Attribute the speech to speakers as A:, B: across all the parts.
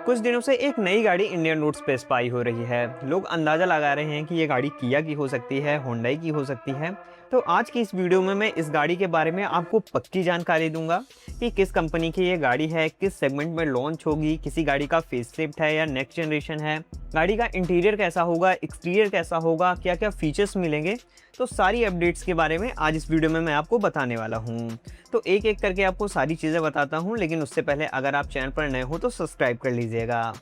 A: कुछ दिनों से एक नई गाड़ी इंडियन रोड्स पे स्पाई हो रही है। लोग अंदाजा लगा रहे हैं कि ये गाड़ी किया की हो सकती है, होंडई की हो सकती है। तो आज की इस वीडियो में मैं इस गाड़ी के बारे में आपको पक्की जानकारी दूंगा कि किस कंपनी की ये गाड़ी है, किस सेगमेंट में लॉन्च होगी, किसी गाड़ी का फेसलिफ्ट है या नेक्स्ट जनरेशन है, गाड़ी का इंटीरियर कैसा होगा, एक्सटीरियर कैसा होगा, क्या क्या फीचर्स मिलेंगे। तो सारी अपडेट्स के बारे में आज इस वीडियो में मैं आपको बताने वाला हूँ। तो एक एक करके आपको सारी चीज़ें बताता हूँ, लेकिन उससे पहले अगर आप चैनल पर नए हो तो सब्सक्राइब कर लीजिएगा।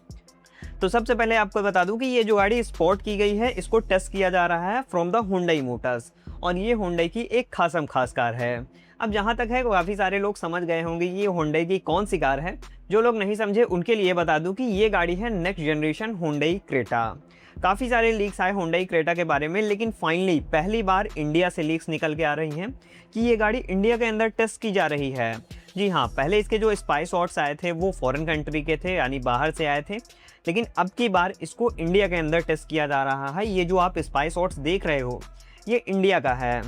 A: तो सबसे पहले आपको बता दूं कि ये जो गाड़ी स्पॉट की गई है, इसको टेस्ट किया जा रहा है फ्रॉम द हुंडई मोटर्स, और ये हुंडई की एक खासम खास कार है। अब जहाँ तक है काफ़ी सारे लोग समझ गए होंगे ये हुंडई की कौन सी कार है। जो लोग नहीं समझे उनके लिए बता दूं कि ये गाड़ी है नेक्स्ट जनरेशन हुंडई क्रेटा। काफ़ी सारे लीक्स आए हुंडई क्रेटा के बारे में, लेकिन फाइनली पहली बार इंडिया से लीक्स निकल के आ रही हैं कि ये गाड़ी इंडिया के अंदर टेस्ट की जा रही है। जी हाँ, पहले इसके जो स्पाई शॉट्स आए थे वो फॉरेन कंट्री के थे, यानी बाहर से आए थे, लेकिन अब की बार इसको इंडिया के अंदर टेस्ट किया जा रहा है। ये जो आप स्पाई शॉट्स देख रहे हो ये इंडिया का है।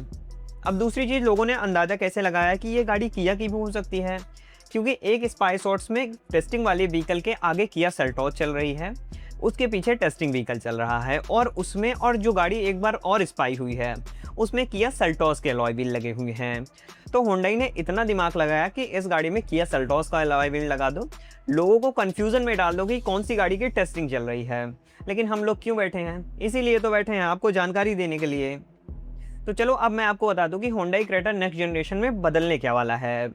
A: अब दूसरी चीज़, लोगों ने अंदाज़ा कैसे लगाया कि ये गाड़ी किया की भी हो सकती है, क्योंकि एक स्पाई शॉट्स में टेस्टिंग वाले व्हीकल के आगे किया सेल्टॉस चल रही है, उसके पीछे टेस्टिंग व्हीकल चल रहा है, और उसमें और जो गाड़ी एक बार और स्पाई हुई है उसमें किया सेल्टॉस के अलॉय व्हील लगे हुए हैं। तो हुंडई ने इतना दिमाग लगाया कि इस गाड़ी में किया सेल्टॉस का अलॉय व्हील लगा दो, लोगों को कंफ्यूजन में डाल दो कि कौन सी गाड़ी की टेस्टिंग चल रही है। लेकिन हम लोग क्यों बैठे हैं? इसीलिए तो बैठे हैं, आपको जानकारी देने के लिए। तो चलो अब मैं आपको बता दूं कि हुंडई क्रेटा नेक्स्ट जनरेशन में बदलने क्या वाला है।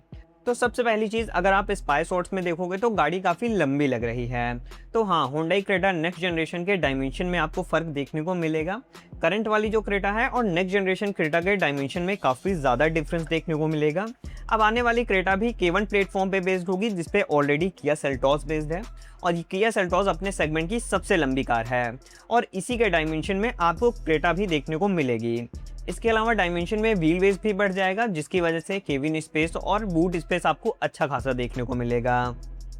A: तो सबसे पहली चीज़, अगर आप स्पाई शॉट्स में देखोगे तो गाड़ी काफ़ी लंबी लग रही है। तो हाँ, हुंडई क्रेटा नेक्स्ट जनरेशन के डायमेंशन में आपको फ़र्क देखने को मिलेगा। करंट वाली जो क्रेटा है और नेक्स्ट जनरेशन क्रेटा के डायमेंशन में काफ़ी ज़्यादा डिफरेंस देखने को मिलेगा। अब आने वाली क्रेटा भी K1 प्लेटफॉर्म पे बेस्ड होगी, जिसपे ऑलरेडी किया सेल्टॉस बेस्ड है, और ये किया सेल्टॉस अपने सेगमेंट की सबसे लंबी कार है, और इसी के डायमेंशन में आपको क्रेटा भी देखने को मिलेगी। इसके अलावा डायमेंशन में व्हील बेस भी बढ़ जाएगा, जिसकी वजह से केबिन स्पेस और बूट स्पेस आपको अच्छा खासा देखने को मिलेगा।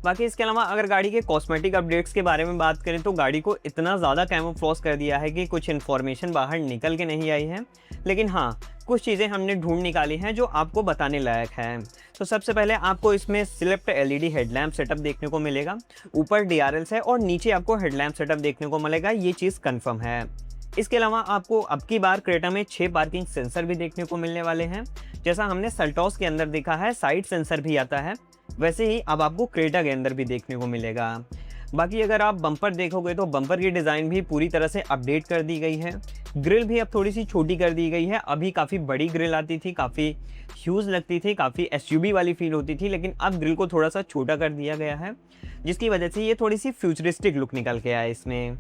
A: बाकी इसके अलावा अगर गाड़ी के कॉस्मेटिक अपडेट्स के बारे में बात करें तो गाड़ी को इतना ज़्यादा कैमोफ्लेज कर दिया है कि कुछ इन्फॉर्मेशन बाहर निकल के नहीं आई है, लेकिन हाँ, कुछ चीज़ें हमने ढूंढ निकाली हैं जो आपको बताने लायक हैं। तो सबसे पहले आपको इसमें सिलेक्ट LED हेडलैम्प सेटअप देखने को मिलेगा, ऊपर DRLs है और नीचे आपको हेडलैम्प सेटअप देखने को मिलेगा, ये चीज़ कन्फर्म है। इसके अलावा आपको अब की बार क्रेटा में 6 पार्किंग सेंसर भी देखने को मिलने वाले हैं। जैसा हमने सेल्टॉस के अंदर देखा है साइड सेंसर भी आता है, वैसे ही अब आपको क्रेटा के अंदर भी देखने को मिलेगा। बाकी अगर आप बम्पर देखोगे तो बम्पर की डिज़ाइन भी पूरी तरह से अपडेट कर दी गई है। ग्रिल भी अब थोड़ी सी छोटी कर दी गई है। अभी काफ़ी बड़ी ग्रिल आती थी, काफ़ी ह्यूज लगती थी, काफ़ी SUV वाली फील होती थी, लेकिन अब ग्रिल को थोड़ा सा छोटा कर दिया गया है, जिसकी वजह से ये थोड़ी सी फ्यूचरिस्टिक लुक निकल के आए इसमें।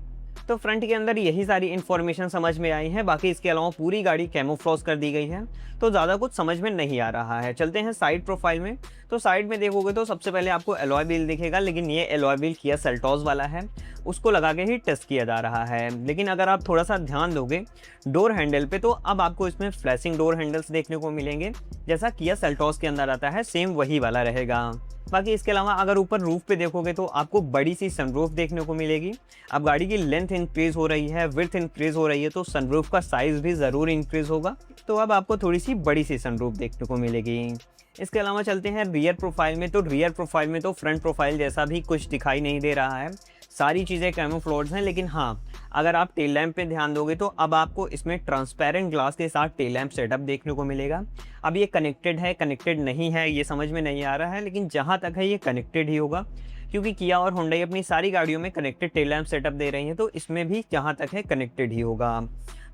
A: तो फ्रंट के अंदर यही सारी इन्फॉर्मेशन समझ में आई है। बाकी इसके अलावा पूरी गाड़ी कैमोफ्लेज कर दी गई है, तो ज़्यादा कुछ समझ में नहीं आ रहा है। चलते हैं साइड प्रोफाइल में। तो साइड में देखोगे तो सबसे पहले आपको अलॉय व्हील दिखेगा, लेकिन ये अलॉय व्हील किया सेल्टॉस वाला है, उसको लगा के ही टेस्ट किया जा रहा है। लेकिन अगर आप थोड़ा सा ध्यान दोगे डोर हैंडल पे, तो अब आपको इसमें फ्लैशिंग डोर हैंडल्स देखने को मिलेंगे, जैसा किया सेल्टॉस के अंदर आता है सेम वही वाला रहेगा। बाकी इसके अलावा अगर ऊपर रूफ पे देखोगे तो आपको बड़ी सी सनरूफ देखने को मिलेगी। अब गाड़ी की लेंथ इंक्रीज हो रही है, विड्थ इंक्रीज हो रही है, तो सनरूफ का साइज भी ज़रूर इंक्रीज होगा, तो अब आपको थोड़ी सी बड़ी सी सनरूफ देखने को मिलेगी। इसके अलावा चलते हैं रियर प्रोफाइल में। तो रियर प्रोफाइल में तो फ्रंट प्रोफाइल जैसा भी कुछ दिखाई नहीं दे रहा है, सारी चीज़ें कैमोफ्लेज हैं। लेकिन हाँ, अगर आप टेल लैंप पे ध्यान दोगे तो अब आपको इसमें ट्रांसपेरेंट ग्लास के साथ टेल लैंप सेटअप देखने को मिलेगा। अब ये कनेक्टेड है, कनेक्टेड नहीं है, ये समझ में नहीं आ रहा है, लेकिन जहाँ तक है ये कनेक्टेड ही होगा, क्योंकि किया और हुंडई अपनी सारी गाड़ियों में कनेक्टेड टेल लैंप सेटअप दे रही हैं, तो इसमें भी जहाँ तक है कनेक्टेड ही होगा।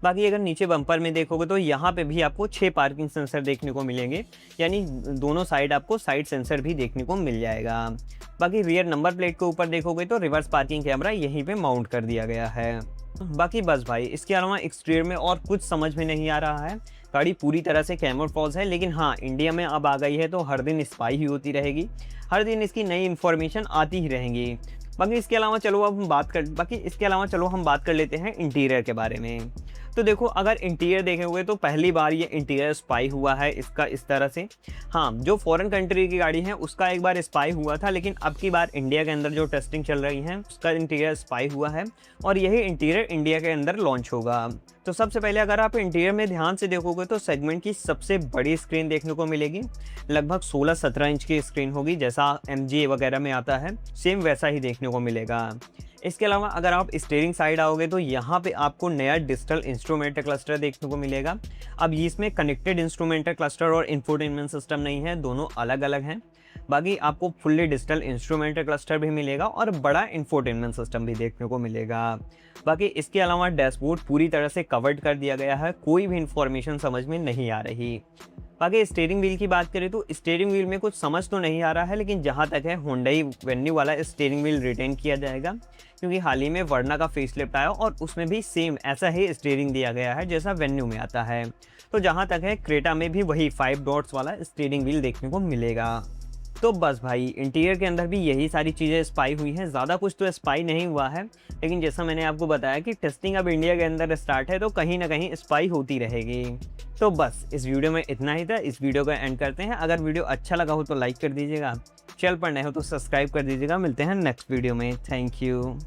A: बाकी अगर नीचे बम्पर में देखोगे तो यहाँ पे भी आपको 6 पार्किंग सेंसर देखने को मिलेंगे, यानी दोनों साइड आपको साइड सेंसर भी देखने को मिल जाएगा। बाकी रियर नंबर प्लेट के ऊपर देखोगे तो रिवर्स पार्किंग कैमरा यहीं पे माउंट कर दिया गया है। बाकी बस भाई, इसके अलावा एक्सटीरियर में और कुछ समझ में नहीं आ रहा है। गाड़ी पूरी तरह से कैमोफ्लेज है, लेकिन हाँ, इंडिया में अब आ गई है तो हर दिन स्पाई ही होती रहेगी, हर दिन इसकी नई इन्फॉर्मेशन आती ही रहेंगी। बाकी इसके अलावा चलो हम बात कर लेते हैं इंटीरियर के बारे में। तो देखो, अगर इंटीरियर देखेंगे तो पहली बार ये इंटीरियर स्पाई हुआ है इसका इस तरह से। हाँ, जो फॉरेन कंट्री की गाड़ी है उसका एक बार स्पाई हुआ था, लेकिन अब की बार इंडिया के अंदर जो टेस्टिंग चल रही है उसका इंटीरियर स्पाई हुआ है और यही इंटीरियर इंडिया के अंदर लॉन्च होगा। तो सबसे पहले अगर आप इंटीरियर में ध्यान से देखोगे तो सेगमेंट की सबसे बड़ी स्क्रीन देखने को मिलेगी। लगभग 16-17 इंच की स्क्रीन होगी, जैसा MG वगैरह में आता है सेम वैसा ही देखने को मिलेगा। इसके अलावा अगर आप स्टीयरिंग साइड आओगे तो यहाँ पे आपको नया डिजिटल इंस्ट्रूमेंट क्लस्टर देखने को मिलेगा। अब इसमें कनेक्टेड इंस्ट्रूमेंट क्लस्टर और इंफोटेनमेंट सिस्टम नहीं है, दोनों अलग अलग हैं। बाकी आपको फुल्ली डिजिटल इंस्ट्रूमेंट क्लस्टर भी मिलेगा और बड़ा इंफोटेनमेंट सिस्टम भी देखने को मिलेगा। बाकी इसके अलावा डैशबोर्ड पूरी तरह से कवर्ड कर दिया गया है, कोई भी इंफॉर्मेशन समझ में नहीं आ रही। बाकी स्टीयरिंग व्हील की बात करें तो स्टीयरिंग व्हील में कुछ समझ तो नहीं आ रहा है, लेकिन जहाँ तक है होंडई वेन्यू वाला स्टीयरिंग व्हील रिटेन किया जाएगा, क्योंकि हाल ही में वर्ना का फेसलिफ्ट आया और उसमें भी सेम ऐसा ही स्टीयरिंग दिया गया है जैसा वेन्यू में आता है। तो जहाँ तक है क्रेटा में भी वही 5 डॉट्स वाला स्टीयरिंग व्हील देखने को मिलेगा। तो बस भाई, इंटीरियर के अंदर भी यही सारी चीज़ें स्पाई हुई हैं, ज़्यादा कुछ तो स्पाई नहीं हुआ है, लेकिन जैसा मैंने आपको बताया कि टेस्टिंग अब इंडिया के अंदर स्टार्ट है तो कहीं ना कहीं स्पाई होती रहेगी। तो बस इस वीडियो में इतना ही था, इस वीडियो का एंड करते हैं। अगर वीडियो अच्छा लगा हो तो लाइक कर दीजिएगा, चैनल पर नए हो तो सब्सक्राइब कर दीजिएगा। मिलते हैं नेक्स्ट वीडियो में, थैंक यू।